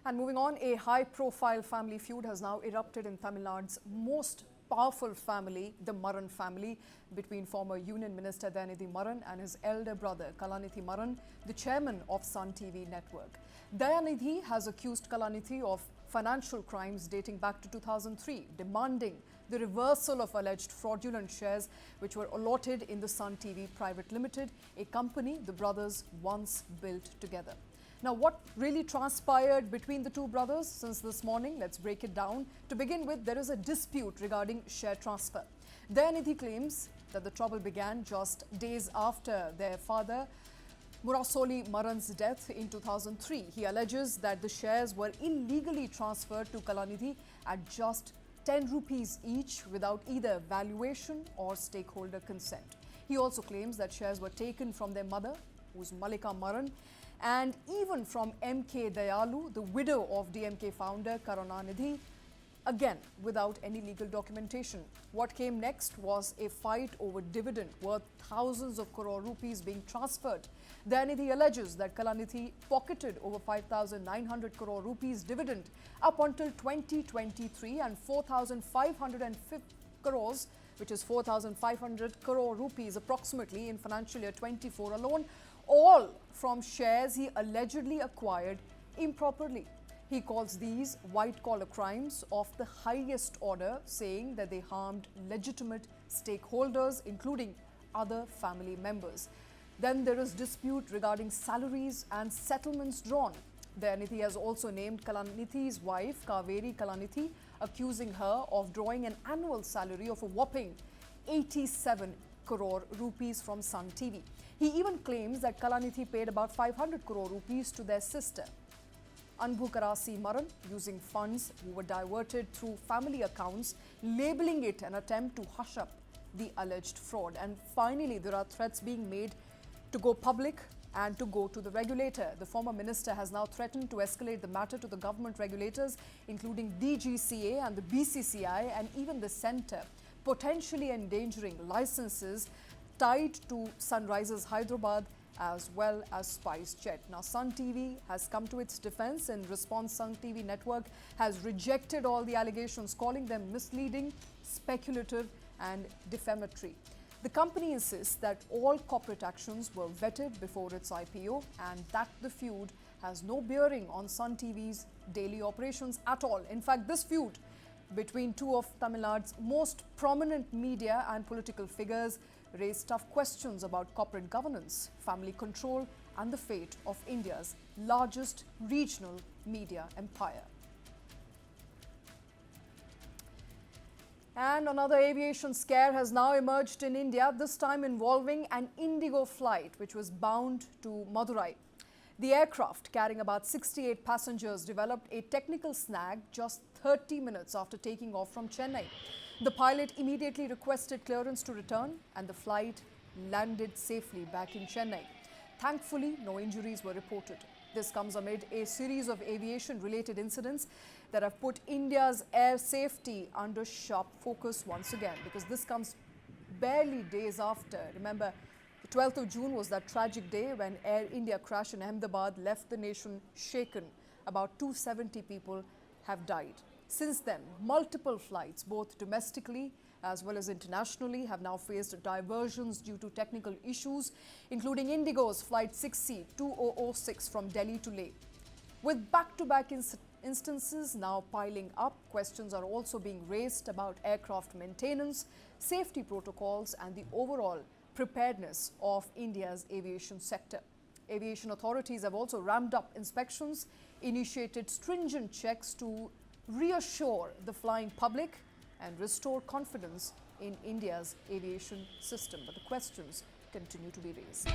And moving on, a high-profile family feud has now erupted in Tamil Nadu's most powerful family, the Maran family, between former Union Minister Dayanidhi Maran and his elder brother, Kalanithi Maran, the chairman of Sun TV network. Dayanidhi has accused Kalanithi of financial crimes dating back to 2003, demanding the reversal of alleged fraudulent shares which were allotted in the Sun TV Private Limited, a company the brothers once built together. Now, what really transpired between the two brothers since this morning? Let's break it down. To begin with, there is a dispute regarding share transfer. Dayanidhi claims that the trouble began just days after their father, Murasoli Maran's death in 2003. He alleges that the shares were illegally transferred to Kalanithi at just 10 rupees each without either valuation or stakeholder consent. He also claims that shares were taken from their mother, who's Malika Maran, and even from M.K. Dayalu, the widow of DMK founder Karunanidhi, again without any legal documentation. What came next was a fight over dividend worth thousands of crore rupees being transferred. Dayanidhi alleges that Kalanithi pocketed over 5,900 crore rupees dividend up until 2023 and 4,550 crores, which is 4,500 crore rupees approximately in financial year 24 alone, all from shares he allegedly acquired improperly. He calls these white-collar crimes of the highest order, saying that they harmed legitimate stakeholders, including other family members. Then there is dispute regarding salaries and settlements drawn. Dayanidhi has also named Kalanithi's wife, Kaveri Kalanithi, accusing her of drawing an annual salary of a whopping 87 crore rupees from Sun TV. He even claims that Kalanithi paid about 500 crore rupees to their sister, Anbhukarasi Maran, using funds who were diverted through family accounts, labeling it an attempt to hush up the alleged fraud. And finally, there are threats being made to go public and to go to the regulator. The former minister has now threatened to escalate the matter to the government regulators, including DGCA and the BCCI and even the centre, potentially endangering licenses tied to Sunrisers Hyderabad as well as SpiceJet. Now, Sun TV has come to its defense. In response, Sun TV network has rejected all the allegations, calling them misleading, speculative and defamatory. The company insists that all corporate actions were vetted before its IPO and that the feud has no bearing on Sun TV's daily operations at all. In fact, this feud between two of Tamil Nadu's most prominent media and political figures raised tough questions about corporate governance, family control and the fate of India's largest regional media empire. And another aviation scare has now emerged in India, this time involving an Indigo flight which was bound to Madurai. The aircraft, carrying about 68 passengers, developed a technical snag just 30 minutes after taking off from Chennai. The pilot immediately requested clearance to return and the flight landed safely back in Chennai. Thankfully, no injuries were reported. This comes amid a series of aviation-related incidents that have put India's air safety under sharp focus once again, because this comes barely days after. Remember, the 12th of June was that tragic day when Air India crash in Ahmedabad left the nation shaken. About 270 people have died. Since then, multiple flights, both domestically as well as internationally, have now faced diversions due to technical issues, including Indigo's Flight 6C 2006 from Delhi to Leh. With back-to-back instances now piling up, questions are also being raised about aircraft maintenance, safety protocols and the overall preparedness of India's aviation sector. Aviation authorities have also ramped up inspections, initiated stringent checks to reassure the flying public and restore confidence in India's aviation system. But the questions continue to be raised.